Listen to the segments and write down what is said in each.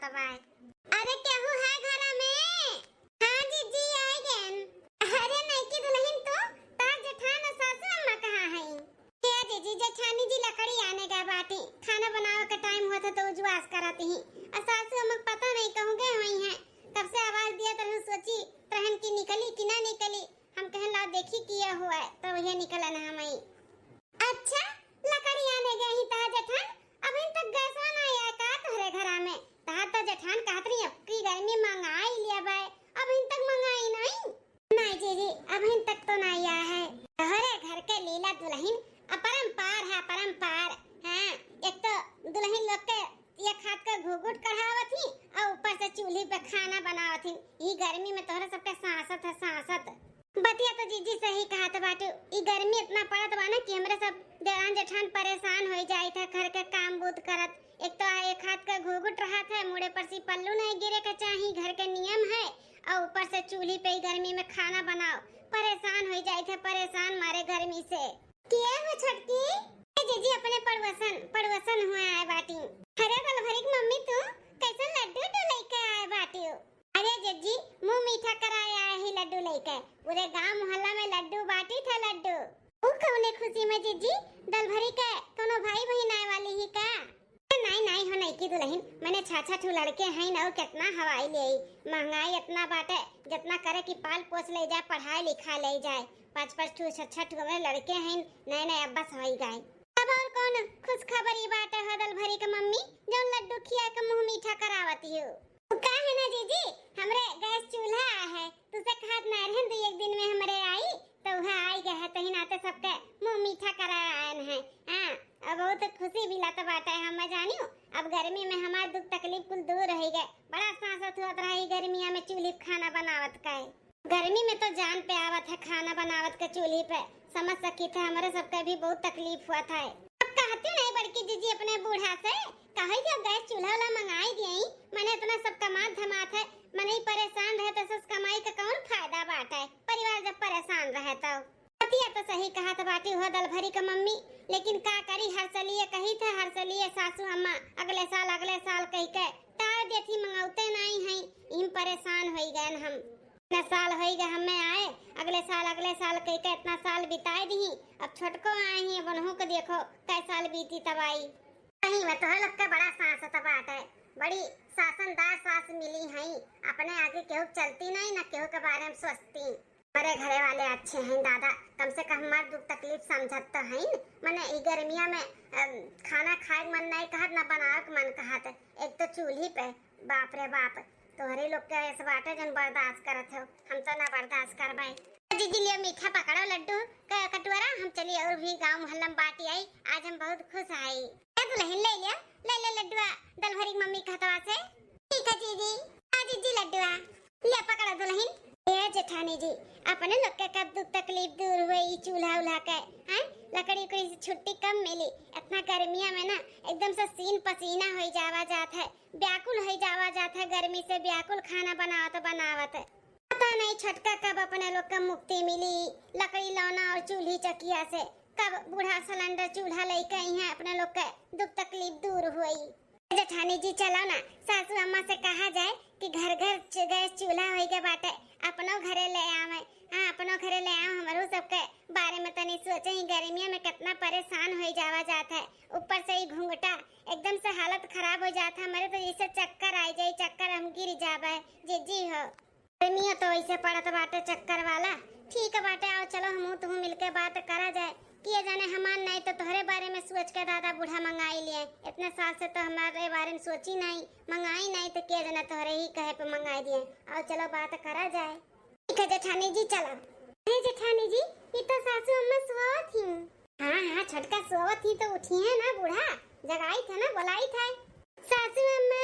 आवत बाय। अरे केहू है घर में? हां जीजी आ गए। अरे नहीं की दुल्हन तो तार जेठान और सासू अम्मा कहां है? क्या जीजी जेठानी जी लकड़ी आने गए बाटी, खाना बनावे का टाइम हुआ था तो उजवास कराती ही। और सासू अम्मा पता नहीं कहूं गए हुई हैं। कब से आवाज दिया तो सोची रहन की निकली कि ना निकली। हम कहन ला देखी किया हुआ है तो वही निकला ना हमें। अच्छा लकड़ी आने गए ही ता जेठान, अभी तक गैस ना आया का तोहरे घरा में? ता तो जेठान कहत रही अब की गर्मी मंगाई लिया बाय, अभी तक मंगाई नहीं। नहीं जीजी अभी तक तो नहीं आया है। तोहरे घर के लीला दुल्हन अपरंपार है, अपरंपार। हां एक तो दुल्हन लोग के ये खाद का घुघुट कढ़ावत ही और ऊपर से चूल्हे पे खाना बनावत ही। ई गर्मी में तोहरा सबके सांसत है सांसत। बतिया तो जीजी सही कहा था बाटू। ई गर्मी इतना पड़त बा ना कि हमरे सब देरान जेठान परेशान हो जाई था घर के काम बूत करत। एक तो एक हाथ का घुघुट रहा था, मुड़े पर से पल्लू नहीं गिरे के चाही, घर के नियम है। और ऊपर से चूल्हे पे गर्मी में खाना बनाओ, परेशान हो जाई थे, परेशान मारे गर्मी से। के हो छटकी? जीजी अपने पड़वसन हुए आए बाटी। अरे दल भरी की मम्मी तू कैसे लड्डू तो लेके आए बाटी? अरे जीजी मुंह मीठा कराया है लड्डू लेके, पूरे गांव मोहल्ला में लड्डू बाटी था लड्डू। वो कौने खुशी में जीजी दल भरी के कोनो भाई बहन आए वाली ही का? नहीं हो नहीं की दुल्हन, मैंने छाछा ठू लड़के हैं ना, कितना हवाई ले आई। महंगाई इतना बाटे जितना करे कि पाल पोस ले जाए, पढ़ाई लिखा ले जाए। 5-5 ठू 6-6 ठू हमारे लड़के हैं, नए अब्बा सवाई गए। अब और कौन खुश खबरी बाटे है दल भरी के मम्मी जो लड्डू खिया के मुंह मीठा करावती हो? का है ना जीजी हमरे गैस चूल्हा है, तुसे खाद ना रहन दे एक दिन में हमरे आई तो वह आई गए है, तही नाते सबके मुंह मीठा करायन है। हां अब बहुत खुशी भी लाता बाटा है। हम जानियो अब गर्मी में हमार दुख तकलीफ कुल दूर रह गए। बड़ा सांसत होत रही गर्मिया में चूल्हे खाना बनावत का। गर्मी में तो जान पे आवत है खाना बनावत के चूल्हे पे। समझ सकी थे हमारे सबके भी बहुत तकलीफ हुआ था। अब कहती नहीं बड़की जीजी अपने बूढ़ा से कहे कि गैस चूल्हा वाला मंगाई दिए, मैंने इतना सब कमात धमात है, मने परेशान रहे तो सस कमाई का कौन फायदा बाटा है? परिवार जब परेशान रहे तो पतिया तो सही कहा था बाटी हो दल भरी का मम्मी। लेकिन का करी हर सलिए कही थे, हर सलिए सासू अम्मा अगले साल कही के टाल देती, मंगाते नहीं हैं। इन परेशान हो गए हम। इतना साल हो गए हमें आए, अगले साल कही के इतना साल बिताए दी। अब छोटको आए ही बनहु के देखो कै साल बीती तबाई। कहीं में तो लोग का बड़ा सांस तबाट है, बड़ी शासनदार सास मिली है। अपने आगे केहू चलती नहीं ना केहू के बारे में सोचती। मेरे घरे वाले अच्छे हैं दादा, कम से कम हमार दुख तकलीफ समझत तो हैं। मने ई गर्मिया में खाना खाए मन नहीं कहत ना बनावे के मन कहत। एक तो चूल्ही पे बाप रे बाप, तोहरे लोग के इस बाटे जन बर्दाश्त करत हो, हम तो ना बर्दाश्त करबे। दीदी लिए मीठा पकड़ो लड्डू का कटोरा, हम चलिए और भी गांव मोहल्ला में बाटी आई। आज हम बहुत खुश आई। दुल्हन ले ले लड्डुआ दल भरी मम्मी कहतवा से। ठीक है जीजी, आ जीजी लड्डुआ ले पकड़ो दुल्हन। ए जेठानी जी अपने लोग के कब दुख तकलीफ दूर हुई चूल्हा उल्हा के? हैं लकड़ी कोई छुट्टी कम मिली, इतना गर्मिया में ना एकदम से सीन पसीना हो जावा जात है, व्याकुल हो जावा जात है गर्मी से, व्याकुल खाना बनावत है। पता नहीं छटका कब अपने लोग को मुक्ति मिली लकड़ी लौना और चूल्ही चकिया से, कब बूढ़ा सिलेंडर चूल्हा लेके आई हैं अपने लोग के दुख तकलीफ दूर हुई। जेठानी जी चलो ना सासू अम्मा से कहा जाए कि घर गैस चूल्हा हो गया बाटे, अपनो घरे ले आवे। हां अपनो घरे ले आओ, हमरो सबके बारे में तनी सोचे ही गर्मियों में कितना परेशान हो जावा जाता है। ऊपर से ही घुंघटा एकदम से हालत खराब हो जाता है हमारे, तो जैसे चक्कर आ जाए, चक्कर हम गिर जावे। जीजी हो गर्मियों तो ऐसे पड़त बाटे चक्कर वाला। ठीक है बाटे आओ चलो हम तुम मिलके बात करा जाए। किए जाने हमार नहीं तो तोहरे बारे में सोच के दादा बूढ़ा मंगाई लिए। इतने साल से तो हमारे बारे में सोची नहीं, मंगाई नहीं तो किए जाने तोहरे ही कहे पे मंगाई दिए। आओ चलो बात करा जाए। ठीक है जेठानी जी चलो। अरे जेठानी जी ये तो सासू अम्मा सोवत थी। हाँ छटका सोवत थी तो उठी है ना, बूढ़ा जगाई थे ना, बुलाई था सासू अम्मा।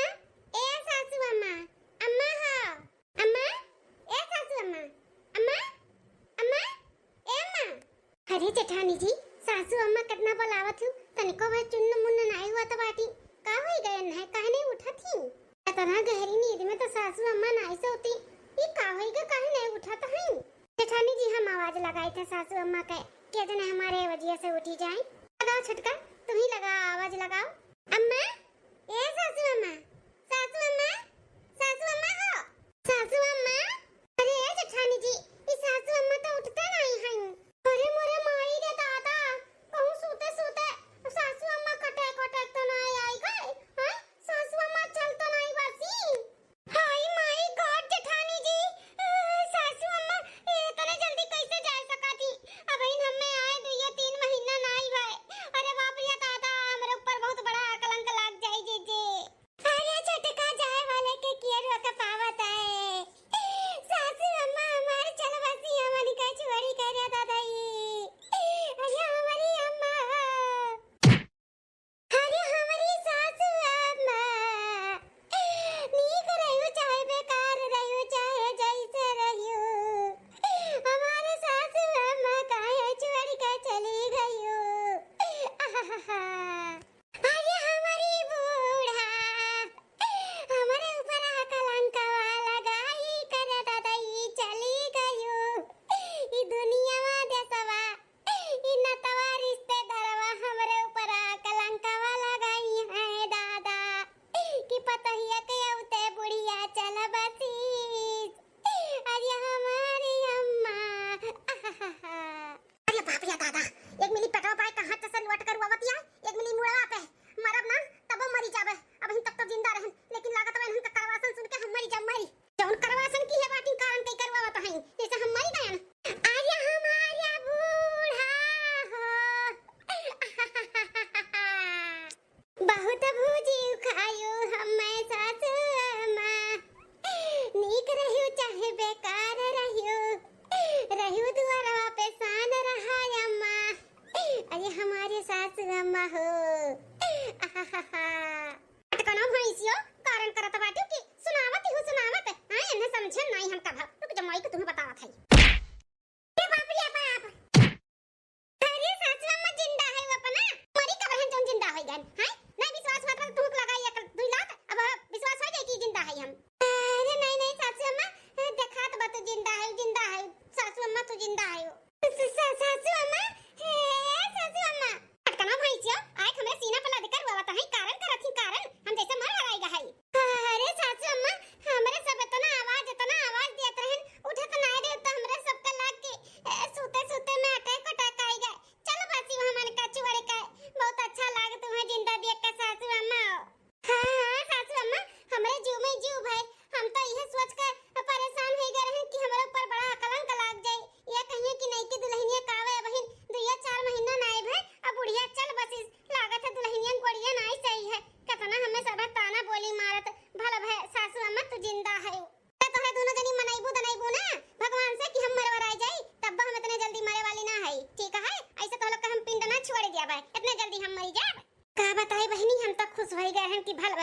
ए सासू अम्मा, अम्मा हो अम्मा, ए सासू अम्मा, अम्मा अम्मा ए अम्मा। अरे जेठानी जी सासू अम्मा कितना बुलावत हूँ, तनिको भाई चुन्न मुन्न नहीं हुआ तो बाटी का होई गए है, काहे नहीं उठा थी? इतना गहरी नींद में तो सासू अम्मा नहीं सोती, ये का होई गए काहे नहीं उठा तो है? जेठानी जी हम आवाज लगाई थे सासू अम्मा के कि जने हमारे वजह से उठी जाए। लगाओ छटका, तुम ही लगाओ, आवाज लगाओ। अम्मा ए सासू अम्मा, सासू अम्मा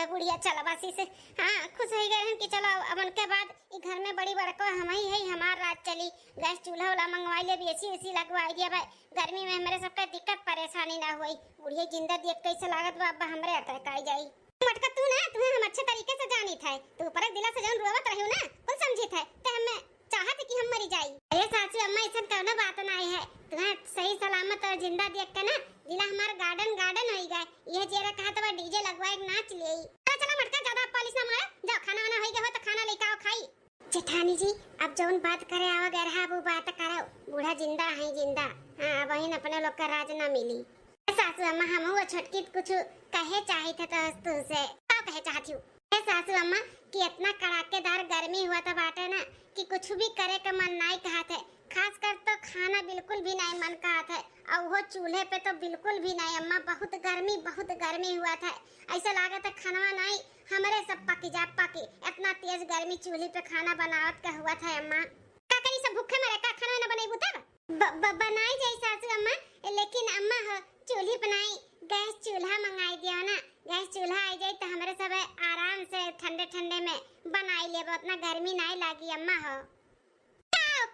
है बुढ़िया चला बासी से। हाँ खुश हो गए कि चलो अब उनके बाद ई घर में बड़ी बड़का हम ही है, हमार रात चली। गैस चूल्हा वाला मंगवा लिया, एसी उसी लगवा दिया भाई, गर्मी में हमारे सबका दिक्कत परेशानी ना हुई। बुढ़िया जिंदा देख कैसे लागत बा, अब हमरे अटक आई जाई। मटका तू ना तुम्हें हम अच्छे तरीके से जानी था, तू पर दिला से जौन रोवत रहियो ना कुल समझी था ते हमें चाहत कि हम मरी जाई। अरे सासू अम्मा ऐसा कौनो बात नहीं है, तुम्हें सही सलामत और जिंदा देख के ना दिला हमार गार्डन गार्डन हो गए। यह जेरा कहा तो डीजे लगवाए नाच ले। चला मटका ज्यादा पॉलिश ना मार, जाओ खाना वाना हो गया हो तो खाना लेके आओ खाई। जेठानी जी अब जौन बात करे आवा गए रहा वो बात करो, बूढ़ा जिंदा है जिंदा। हां बहन अपने लोग का राज ना मिली। सासू अम्मा हम वो छोटकी कुछ कहे चाहे थे तो तुझसे का कहे चाहती हूँ। सासू अम्मा कि इतना कड़ाकेदार गर्मी हुआ था बाटे ना कि कुछ भी करे का मन नहीं कहा थे, खास कर तो खाना बिल्कुल भी नहीं मन कहा था, और वो चूल्हे पे तो बिल्कुल भी नहीं। अम्मा बहुत गर्मी हुआ था, ऐसा लगा था खाना नहीं हमारे सब पकी जा पकी। इतना तेज गर्मी चूल्हे पे खाना बनावत का हुआ था। अम्मा का करी सब भूखे मरे का खाना ना बनाई बुता बनाई जाई सासू अम्मा, लेकिन अम्मा हो चूल्ही बनाई गैस चूल्हा मंगाई दियो ना, गैस चूल्हा आ जाए तो हमारे सब आराम से ठंडे ठंडे में बनाई ले, उतना गर्मी नहीं लागी। अम्मा हो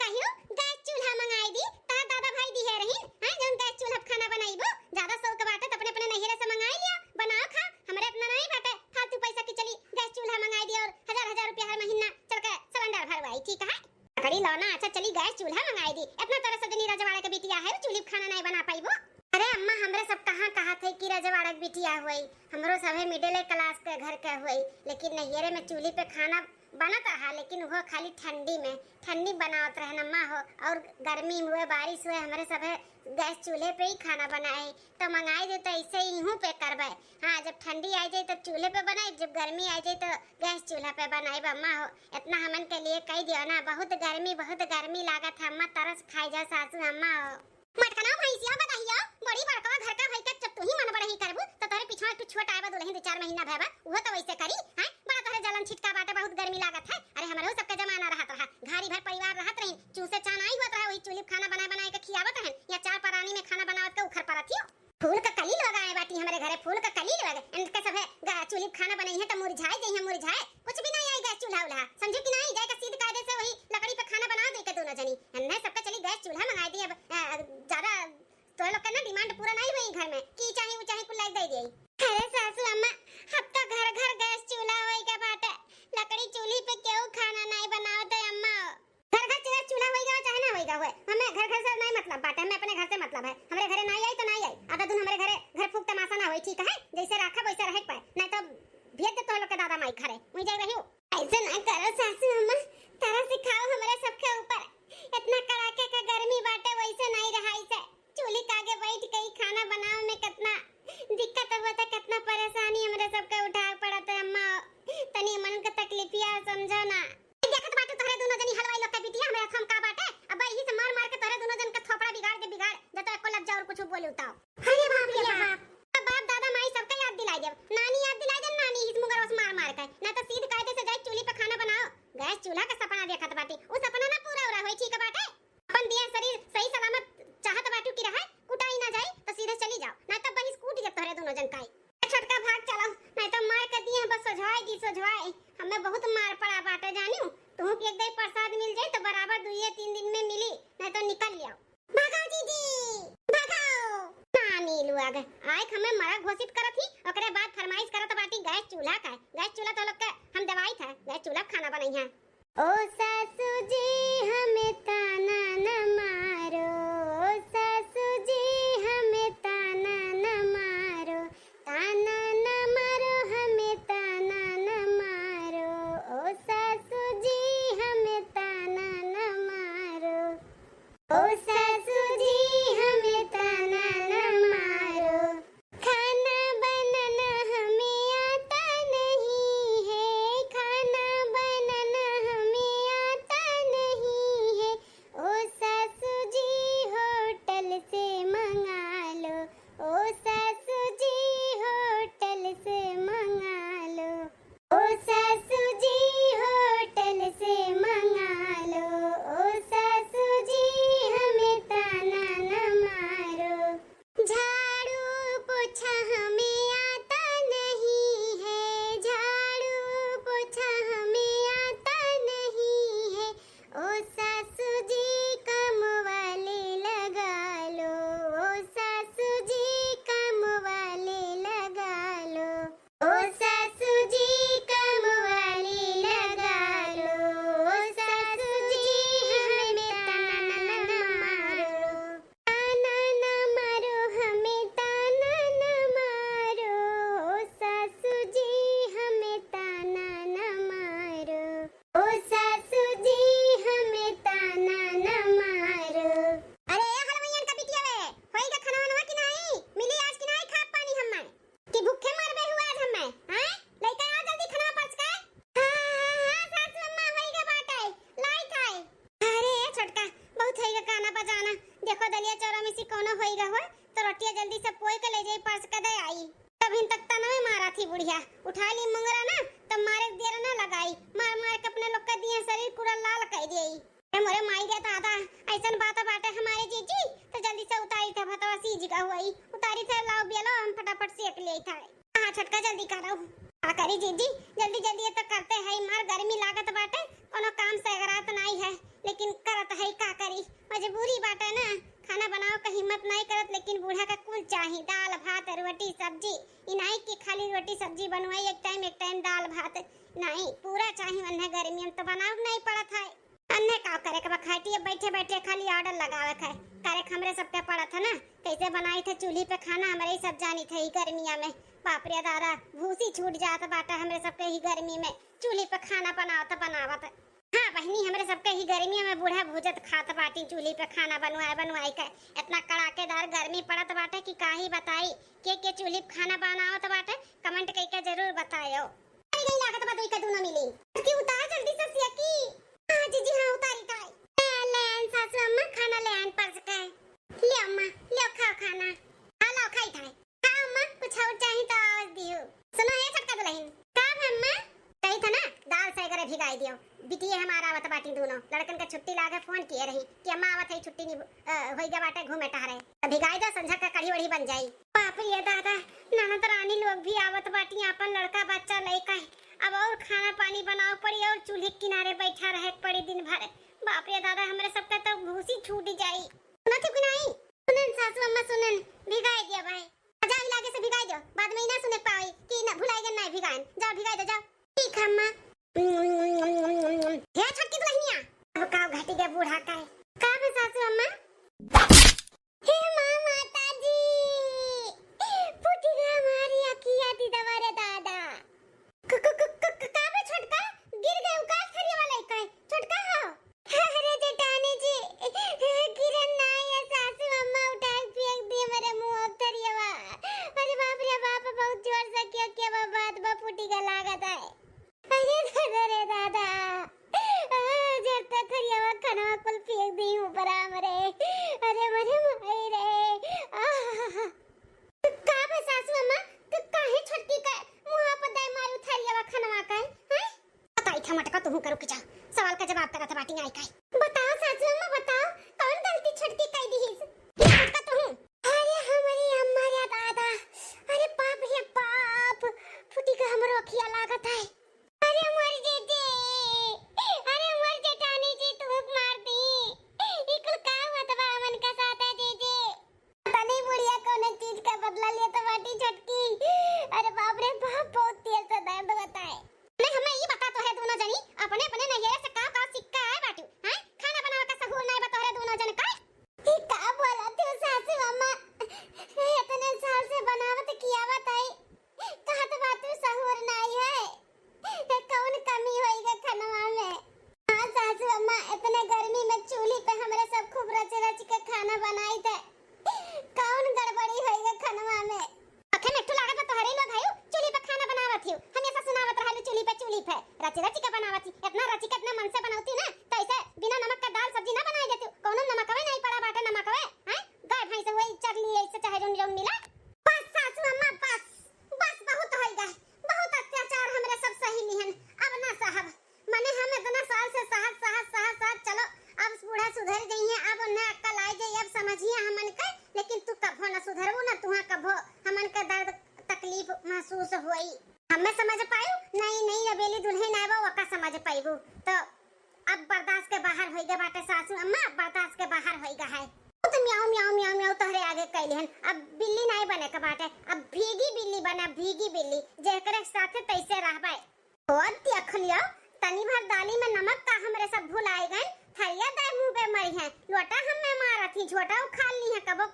कहियो गैस चूल्हा मंगाई दी ता दादा भाई दी है रही हां जौन गैस चूल्हा खाना बनाईबो ज्यादा शौक बाटे तो अपने अपने नहिरे से मंगाई लिया बनाओ खा, हमरे इतना नहीं बाटे फालतू पैसा की चली गैस चूल्हा मंगाई दी और हजार रुपया हर महीना चल के सिलेंडर भरवाई। ठीक है कड़ी लौना अच्छा चली गैस चूल्हा मंगाई दी, इतना तरह से जनी रजवाड़ा के बिटिया है चूल्ही खाना नहीं बना पाईबो। अरे अम्मा हमरे सब कहाँ थे कि रजवाड़ा के बिटिया हुई, हमरो सब मिडिल क्लास के घर के हुई, लेकिन नहिरे में चूल्ही पे खाना बनत रहा, लेकिन वो खाली ठंडी बनावत रहे अम्मा हो। और गर्मी हुए बारिश हुए हमारे सब गैस चूल्हे पे ही खाना बनाए, तो मंगाई दे तो ऐसे ही यूं पे करबे। हाँ जब ठंडी आ जाए तो चूल्हे पे बनाए, जब गर्मी आ जाए तो गैस चूल्हा पे बनाए। अम्मा हो इतना हमन के लिए कह दियो ना, बहुत गर्मी लागत है अम्मा, तरस खाई जा सासू। अम्मा हो मटका ना भैंसिया बताइयो बड़ी बड़का घर का भई के जब तू ही मन बड़ही करबू तो तोरे पीछे तू छोटा आबा दुल्हन 2-4 महीना भेबा वो तो वैसे करी हैं, बड़ा तोरे जलन छिटका बाटे बहुत गर्मी लागत है। अरे हमरो सबके जमाना रहत रहा, घारी भर परिवार रहत रही, चूसे चा नहीं होत रहा, वही चूल्ही खाना बनाए के खियावत रहन या चार परानी में खाना बनावत के उखर परथियो। फूल का कली लगाए बाटी हमारे घरे, फूल का कली लगे इनके सब चूल्ही खाना बनाई है तो मुरझाए जई है, मुरझाए कुछ भी नहीं आई गैस चूल्हा उल्हा समझो कि नहीं जाए का सीध कायदे से वही लकड़ी पे खाना बना दे के दोनों जनी अन्ने सबका चली गैस चूल्हा मंगाई दी। अब ज्यादा तो लोग का ना डिमांड पूरा नहीं हुई घर में की चाहे वो चाहे कुल लाइक दे दी। अरे सासू अम्मा अब तो घर गैस चूल्हा होई के बाटे, लकड़ी चूल्ही पे क्यों खाना नहीं बनावत है अम्मा। घर चूल्हा होईगा चाहे ना होईगा होए, हमें घर से नहीं मतलब बाटे, हमें अपने घर से मतलब है। हमारे घरे नहीं आई तो नहीं आई, आधा दिन हमारे घरे घर फूक तमाशा ना होई। ठीक है जैसे रखा वैसे रह पाए, नहीं तो भेज दे तो लोग के दादा माई घरे मुई जाई रही हूं। ऐसे ना करो सासू अम्मा, तारा सिखाओ हमारे सबके ऊपर, इतना कड़ाके का गर्मी बाटे वैसे नहीं रहाई से चूल्ही के आगे बैठ के खाना बनावे में कितना दिक्कत होता, कितना परेशानी हमरे सबके उठाए पड़त है। अम्मा तनी मन के तकलीफिया समझो ना। देखत बाटे तोरे दोनों जनी हलवाई लोग के बिटिया हमरे हम का बाटे, अब यही से मार के तोरे दोनों जन का थोपड़ा बिगाड़ जब तक को लग जा और कुछ बोले उताओ। अरे बाप रे बाप दादा माई सबका याद दिलाई दे, नानी याद दिलाई दे, नानी इस मुगर उस मार के ना तो सीध कायदे से जाए चूल्ही पे खाना बनाओ। गैस चूल्हा का सपना देखत बाटी, वो सपना ना पूरा हो रहा होई। ठीक बाटे अपन दिया शरीर सही सलामत चाहत बाटू की रहे, कुटाई ना जाए तो सीधे चली जाओ, ना तो बहिस कूट जब तोरे दोनों जन काई छोटका भाग चलो, नहीं तो मार के दिए बस सोझवाई हमें बहुत मार पड़ा बाटे जानियो। तू के एक दई प्रसाद मिल जाए तो बराबर 2-3 दिन में मिली, नहीं तो निकल लियो। भागो दीदी भागो नानी लोग आए हमें मरा घोषित करत ही, ओकरे बाद फरमाइश करत बाटी गैस चूल्हा का। गैस चूल्हा तो लोग के हम दवाई था, गैस चूल्हा खाना बनाई है। ओ सासू जी हमें ताना न मारो, ओ सासू जी हमें ताना न मारो, ताना न मारो हमें ताना न मारो, ओ सासू जी हमें ताना न मारो, ओ सासू जी हमें ताना न मारो। खाना बनाना हमें आता नहीं है, खाना बनाना हमें आता नहीं है, ओ सासू जी होटल से मंगा लो, ओ सासू जी होटल से मंगा लो, ओ सासू जी होटल से मंगा लो, ओ सासू जी हमें ताना न मारो। झाड़ू पोछा हमें आता नहीं है, जल्दी करो। का करी जीजी, जल्दी जल्दी तो करते है, मार गर्मी लागत बाटे, कोनो काम से अगरात नहीं है, लेकिन करत है का करी, मजबूरी बाटे ना। खाना बनाओ का हिम्मत नहीं करत, लेकिन बूढ़ा का कुल चाहिए, दाल भात रोटी सब्जी। ई नहीं कि खाली रोटी सब्जी बनवाई एक टाइम दाल भात नहीं, पूरा चाहिए। अन्य गर्मी में तो बनाओ नहीं पड़त है, अन्य का करे के खाटी बैठे बैठे खाली ऑर्डर लगावे है। करे हमरे सबके पड़त है ना, कैसे बनाई थे चूल्ही पे खाना, हमारे सब जानी थे गर्मिया में। बाप रे दादा, भूसी छूट जाता बाटा हमरे सबके ही गर्मी में, चूल्ही पे खाना बनावत। हाँ बहनी, हमरे सबके ही गर्मियों में बूढ़ा भूजत खात बाटी चूल्ही पे खाना बनवाई के। इतना कड़ाकेदार गर्मी पड़त बाटे कि काहे बताई। के चूल्ही पे खाना बनावत बाटे, कमेंट करके जरूर बतायो। अरे नहीं लागत बा, का दोनों मिली कि उतार जल्दी से सिया की। हां जीजी हां उतारी ताई ले सासू अम्मा खाना ले आन पर सके। ले अम्मा ले खाओ खाना। हां लो खाई थाई। हां अम्मा कुछ और चाहिए तो आज दियो। सुनो ये छटका दुल्हन का अम्मा कही था ना, दाल से करे भिगाई दियो। बिटिया हमारा आवत बाटी दोनों लड़कन का छुट्टी लागे फोन किए रही कि अम्मा आवत है छुट्टी नहीं होई गा बाटे घूमे टहरे, भिगाई दो संझा का कड़ी वड़ी बन जाई। बाप रे दादा, ननद रानी लोग भी आवत बाटी, अपन लड़का बच्चा लइका है, अब और खाना पानी बनाओ पड़ी और चूल्हे किनारे बैठा रहे पड़ी दिन भर। बाप रे दादा, हमरे सबका तो भूसी छूट जाई। सुना थी कि नहीं? सुनन सासू अम्मा सुनन, भिगाई दिया भाई, जाओ लागे से भिगाई दो, बाद में ना सुने पाई कि ना भुलाएगा नहीं भिगाएन, जाओ भिगाई दो जाओ। ठीक है अम्मा। हे छटकी दुल्हनिया, अब का घटी के बूढ़ा का है सासू अम्मा? हे मां माता जी, फूटी गया हमारी अखियां दी दवारे दादा। का बे छोटका गिर गए उकास खरी वाला का छोटका हो। अरे जेठानी जी, गिरन ना ये सासू अम्मा उठा फेंक दिए मेरे मुंह अब तरियावा। अरे बाप रे बाप, बहुत जोर से क्या बात बा फूटी का लागत है। अरे दादा, जब तक खरियावा खाना कुल फेंक दी ऊपर मरे। अरे मरे माई रे। का बे सासू अम्मा, काहे छटकी का मुंह पर दे मारू थरियावा खाना का है? बताई था मटका तू करू के जा, सवाल का जवाब करत बाटी आई का। बताओ सासू अम्मा बताओ, कौन गलती छटकी कई दी हिस? मटका तू। अरे हमारी अम्मा रे दादा, अरे बाप रे बाप, फूटी का हमरो अखिया लागत है। अरे मर जेते, अरे मर जेठानी जी, तू मार दी। इकुल का होत बा मन का साथ है जीजी? पता नहीं बुढ़िया कौन चीज का बदला ले तो बाटी छटकी। अरे बाप रे बाप, बहुत तेज से दर्द होता है। नहीं हमें ये बता तो है दोनों जनी अपने अपने नैया से का सिक्का है बाटू हैं? खाना बनावे का सहूर नहीं बता रहे दोनों जन का। ये का बोला तू सासू अम्मा, इतने साल से बनावत किया बताई, कहा तो बात सहूर नहीं है, कौन कमी होएगा खाना में? हां सासू अम्मा, इतने गर्मी में चूल्ही पे हमरे सब खूब रच रच के खाना बनाई थे, कौन गड़बड़ी होएगा खाना में? अखे मिट्टू लागत तो हरे लोग आयो चूल्ही पे खाना बनावत हियो, हमेशा सुनावत रहलू चूल्ही पे रच रच के बनावत ही, इतना रच के इतना मन से बनावती ना, तो ऐसे बिना नमक का दाल सब्जी ना बनाई देती। कोनो नमकवे नहीं पड़ा बाटे, नमकवे हैं गाय भैंस वही चरली ऐसे चाहे जोन मिला। बस सासू अम्मा बस बस, बहुत होई गए, बहुत अत्याचार हमरे सब सही निहन, अब ना साहब माने हम इतना साल से साहब चलो अब बूढ़ा सुधर गई है, अब ना अक्ल आई गई, अब समझिए हमन का। लेकिन तू कभो ना सुधरबू ना, तुहा कभो हमन का दर्द तकलीफ महसूस होई, हमें समझ पायू नहीं अबेली दुल्हन आबो वका समझ पाइबू। तो अब बर्दाश्त के बाहर होई गे बाटे सासू अम्मा, अब बर्दाश्त के बाहर होई गा है। तो म्याऊ म्याऊ म्याऊ म्याऊ तोहरे आगे कैलिहन, अब बिल्ली नहीं बने के बाटे, अब भीगी बिल्ली बना, भीगी बिल्ली जेकरे साथे तैसे रहबे। और देखलियो तनी भर दाली में नमक का हमरे सब भुलाई गए, थरिया दे मुंह पे मरी है, लोटा हमें मारत ही, झोटा उखा ली है, कबो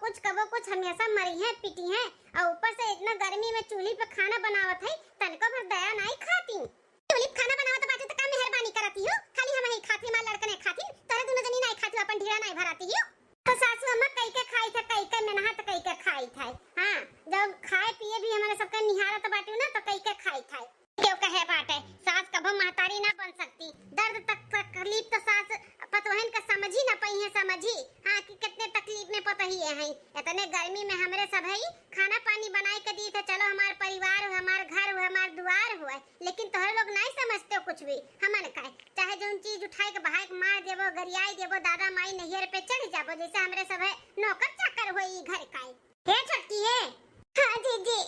कुछ हमेशा मरी है पिटी है, और ऊपर से इतना गर्मी में चूल्ही पे खाना बनावत है, तनको भर दया नहीं खाती। चूल्ही पे खाना बनावत बाटे तो का मेहरबानी करती हो, खाली हम ही खाती, मां लड़कने खाती, तोरे दोनों जनी नहीं खाती, अपन ढीला नहीं भराती हो। तो सासू अम्मा कई के खाई थे, कई के मेहनत कई के खाई थे। हां जब खाए पिए भी हमारे सबका निहारत बाटू ना, तो कई के खाई थे। क्यों कहे बाटे सास कभो महतारी ना बन सकती, दर्द तक तकलीफ तो सास पतोहन का समझी ना पई है, समझी हां कि कितने तकलीफ में पता ही है। इतने गर्मी में हमरे सब है खाना पानी बनाए के दी थे, चलो हमार परिवार हो, हमार घर हो, हमार द्वार हो, लेकिन तोहरे लोग नहीं समझते हो कुछ भी। हमन का चाहे जोन चीज उठाए के बहाए के मार देबो, गरियाई देबो, दादा माई नैहर पे चढ़ जाबो, जैसे हमरे सब है नौकर चाकर होई घर का। हे छटकी है। हां जी जी,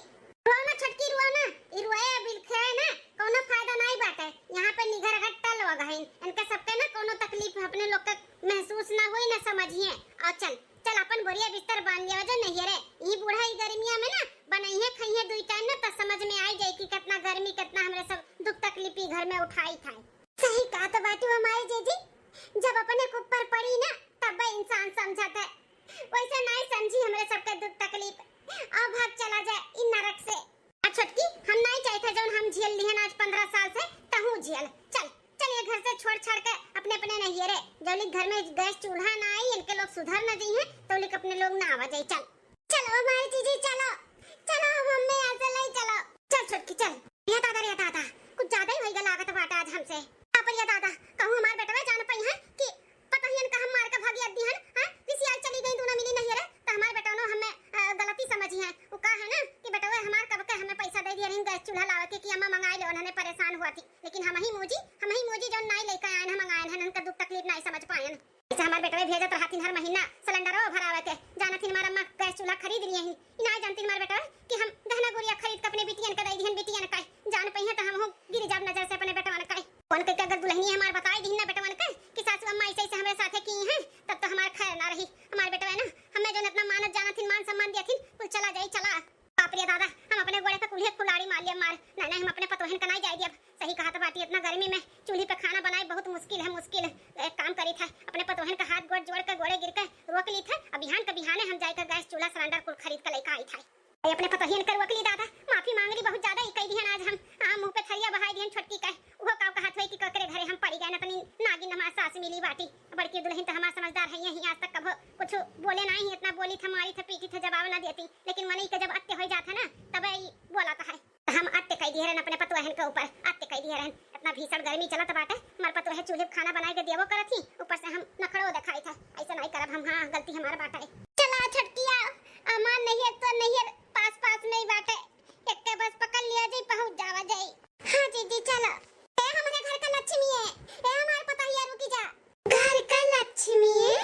रोना छटकी रुआ ना, ई रुआए बिलखे ना कोनो फायदा नहीं बाटे। यहाँ पे निगर हट्टा लोग हैं, इनके सबके ना कोनो तकलीफ अपने लोग के महसूस ना होई ना समझिए। और चल चल अपन बोरिया बिस्तर बांध लिया जो नहीं रे, ई बूढ़ा ई गर्मिया में ना बनाइए खाइए दुई टाइम ना तो समझ में आई जाए कि कितना गर्मी कितना हमरे सब दुख तकलीफी घर में उठाई था। सही कहा तो बाटू हमारे जीजी, जब अपने के ऊपर पड़ी ना तब इंसान समझता है, वैसे नहीं समझी हमरे सबके दुख तकलीफ अब भाग चला जाए इन नरक से। छटकी हम नहीं चाहते जब हम झेल लिए आज 15 साल से तहू झेल। चल चल ये घर से छोड़ छाड़ के अपने अपने नहीं रे, जब घर में गैस चूल्हा ना आई इनके लोग सुधर न दी हैं तो लिख अपने लोग ना आवा जाए। चल चलो हमारी जीजी चलो चलो हम यहाँ से ले चलो। चल छटकी चल। ये दादा कुछ ज्यादा ही होइगा लागत बाटा आज हमसे। आप ये दादा कहूँ हमारे बेटा जान पाई है कि पता ही इनका हम मार के भागी अद्दी हैं। हां रिसियाल चली गई दोनों मिली नहीं रे तो हमारे बेटा ने हमें गलती समझी है। वो कहा है ना कि बेटा हमार कब के हमें पैसा दे दिया रही गैस चूल्हा लावे के कि अम्मा मंगाई ले, उन्होंने परेशान हुआ थी लेकिन हम ही मोजी जो नहीं लेके आए हैं मंगाए हैं उनका दुख तकलीफ नहीं समझ पाए हैं। ऐसे हमारे बेटा भेजत रहती हर महीना सिलेंडर भरावे के जाना थी हमारा अम्मा गैस चूल्हा खरीद लिए ही ना जानती हमारे बेटा कि हम गहना गुड़िया खरीद के अपने बिटियन के दे दी बिटियन का जान पई है तो हम हो गिर जाब नजर से अपने बेटा का कौन के अगर दुल्हनी हमार बताई दी ना बेटा का कि सासू अम्मा ऐसे हमारे साथे की हैं तब तो हमार खैर ना रही। हमारे बेटा है ना हमें जो इतना मानत जाना थी मान सम्मान दिया थी कुल चला जाई चला। बाप रे दादा हम अपने गोड़े पे कुल्हे कुलाड़ी मार लिया मार नहीं हम अपने पतोहन का नहीं जाएगी। अब सही कहा तो बाटी इतना गर्मी में चूल्हे पे खाना बनाए बहुत मुश्किल एक काम करी था अपने पतोहन का हाथ गोड़ जोड़ कर गोड़े गिर कर रोक ली था। अब बिहान का बिहाने हम जाकर गैस चूल्हा सिलेंडर कुल खरीद कर लेकर आई था। अपने पतोहन कर रोक ली दादा माफी मांग रही बहुत ज्यादा ही कह दिहन आज हम मुंह पे थरिया बहाई दिहन छोटकी का वो काव का हाथ होई कि ककरे घरे हम पड़ी गए ना तनी नागिन हमार सास मिली बाटी बड़की दुल्हन तो हमार समझदार है यही आज तक कभी कुछ बोले नहीं इतना बोली था मारी था पीटी था जवाब ना देती लेकिन मनी का जब अत्य हो जाता ना तब बोला था है हम अत्य कह दिए रहन अपने पतोहन के ऊपर अत्य कह दिए रहन। इतना भीषण गर्मी चलत बाटे हमार पतोह चूल्हे खाना बनाए के देवो करत थी ऊपर से हम नखड़ो दिखाई था ऐसा नहीं करब हम। हां गलती हमारा बाटा है। चला छटकिया अमान नहीं है तो नहीं है पास में ही बाटे एक के बस पकड़ लिया जी पहुंच जावा जाई। हां जी चलो ए हमारे घर का लक्ष्मी है ए हमारे पता ही रुकी जा घर का लक्ष्मी है।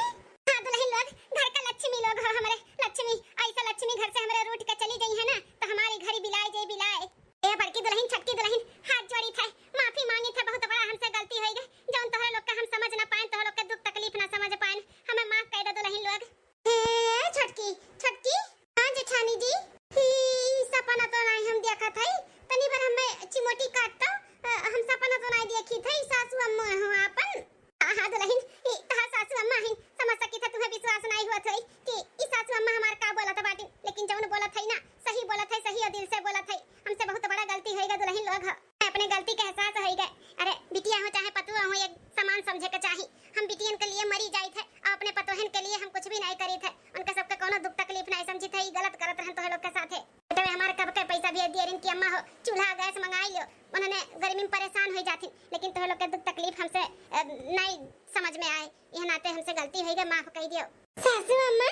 हां दुल्हन लोग घर का लक्ष्मी लोग हो हमारे लक्ष्मी ऐसा लक्ष्मी घर से हमारे रूठ के चली गई है ना तो हमारी घरी बिलाए जे बिलाए। ए बड़की दुल्हन छटकी दुल्हन हाथ जोड़ी था माफी मांगी था बहुत बड़ा हमसे गलती हो गई जौन तोहरे लोग का हम समझ ना पाए तोहरे लोग के दुख तकलीफ ना समझ पाए हमें माफ कर दे दुल्हन लोग। ए छटकी हां जेठानी जी सपना तो नहीं हम देखा था तनी बार हमें चिमोटी काटता हम सपना तो नहीं देखी थी सासू अम्मा हो अपन। हां दुल्हन तहार सासू अम्मा है समझ सकी था तुम्हें विश्वास नहीं हुआ था कि इस सासू अम्मा हमार का बोला था बाटी लेकिन जौन बोला था ना सही बोला था सही और दिल से बोला था हमसे बहुत बड़ा गलती होएगा दुल्हन लोग अपने गलती का एहसास होएगा। अरे बिटिया हो चाहे पतुआ हो एक समान समझे के चाहिए हम बिटियन के लिए मरी जाई थे अपने पतोहन के लिए हम कुछ भी नहीं करी थे उनका सबका कोनो दुख तकलीफ नहीं समझी थे गलत करत रहन तो लोग के साथे बेटा हमारे कब के पैसा भेज दिए रिन की अम्मा हो चूल्हा गैस मंगाई लो उन्होंने गर्मी में परेशान हो जाती लेकिन तो लोग के दुख तकलीफ हमसे नहीं समझ में आए यह नाते हमसे गलती होई गई माफ कर दियो। सासू अम्मा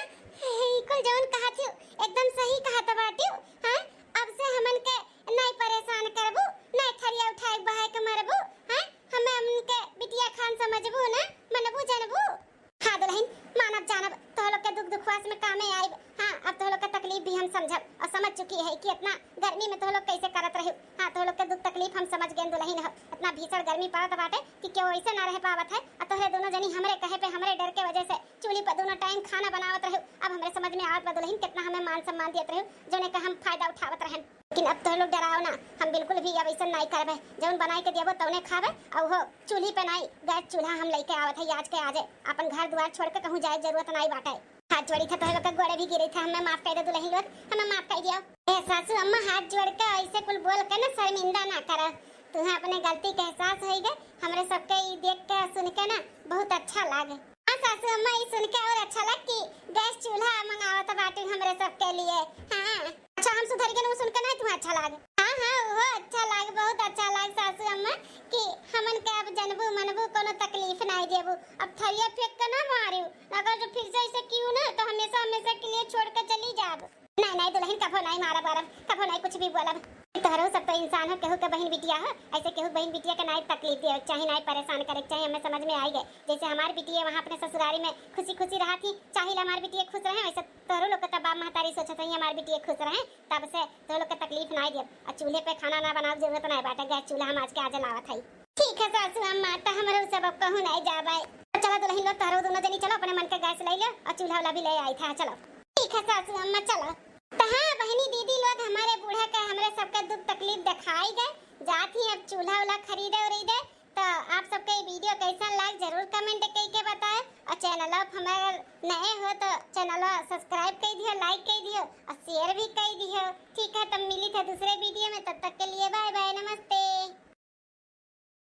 कुल जौन कहा थी एकदम सही कहा था बाटी। हां अब से हमन के नहीं परेशान करबू नहीं थरिया उठाए बहाए के मरबू। हां हमें हमके बिटिया खान समझबू ना मनबू जानबू। हां दुल्हन मानब जानब तो लोग के दुख दुखवास में कामे आई। हां अब तो लोग के तकलीफ भी हम समझब और समझ चुकी है कि इतना गर्मी में तो लोग कैसे करत रहे। हां तो लोग के दुख तकलीफ हम समझ गए दुल्हन इतना भीषण गर्मी पड़त बाटे कि क्यों ऐसे ना रह पावत है और तोहरे दोनों जनी हमरे कहे पे हमरे डर के वजह से चूल्ही पर दोनों टाइम खाना बनावत रहे। अब हमरे समझ में आवत बा दुल्हन कितना हमें मान सम्मान देत रहे जोने का हम फायदा उठावत रहन लेकिन अब तो लोग डराओ ना हम बिल्कुल भी अब ऐसा नहीं करबे जौन बनाई के देबो तौने खाबे और हो चूल्ही पे नहीं गैस चूल्हा हम लेके आवत है आज के आजे अपन घर द्वार छोड़ के कहूं जाए जरूरत नहीं बाटे। हाथ जोड़ी था तो लोग के गोड़े भी गिरे थे हमें माफ कर दे दुल्हन लोग हमें माफ कर दियो। ए सासू अम्मा हाथ जोड़ के ऐसे कुल बोल के ना शर्मिंदा ना कर तुम्हें अपने गलती का एहसास होई गए हमरे सबके ई देख के सुन के ना बहुत अच्छा लागे। हां सासू अम्मा ई सुन के और अच्छा लग कि गैस चूल्हा मंगावत बाटी हमरे सबके लिए। हां अच्छा हम सुधर गए सुन के नहीं तुम्हें अच्छा लागे। हां वो अच्छा लागे बहुत अच्छा लागे सासू अम्मा कि हमन के अब जनबू मनबू कोनो तकलीफ नहीं देबू अब थरिया फेंक के ना मारियो अगर जो फिर से ऐसे क्यों ना तो हमेशा के लिए छोड़ के चली जाब। नहीं दुल्हन कभो नहीं मारा बारब कभो नहीं कुछ भी बोलब तोहरो सब तो इंसान हो, केहू के बहन बिटिया हो, ऐसे केहू बहन बिटिया के नहीं तकलीफ दे चाहे नहीं परेशान करे चाहे, हमें समझ में आई गए। जैसे हमारी बिटिया वहाँ अपने ससुरारी में खुशी खुशी रहा थी, चाहे हमारी बिटिया खुश रहे, वैसे तोहरो लोग का बाप महतारी सोचत है हमारी बिटिया खुश रहे, तब से तोहरो लोग के तकलीफ नहीं दे। और चूल्हे पे खाना ना बनाओ जरूरत नहीं बाटे, गैस चूल्हा हम आज के आज लावत है। ठीक है सासू अम्मा, तो हमरो सब अब कहूं नहीं जाबे। चलो दुल्हन लोग तोहरो दोनों जनी चलो, अपने मन के गैस ले लो और चूल्हा वाला भी ले आई था। चलो ठीक है सासू अम्मा चलो। तो हाँ बहनी दीदी लोग, हमारे बूढ़ा का हमरे सबका दुख तकलीफ दिखाई गए, जाती अब चूल्हा वाला खरीदे उरीदे। तो आप सबके वीडियो कैसा लग जरूर कमेंट करके बताएं, और चैनल आप हमारे नए हो तो चैनल सब्सक्राइब कर दियो, लाइक कर दियो और शेयर भी कर दियो। ठीक है, तब मिली थे दूसरे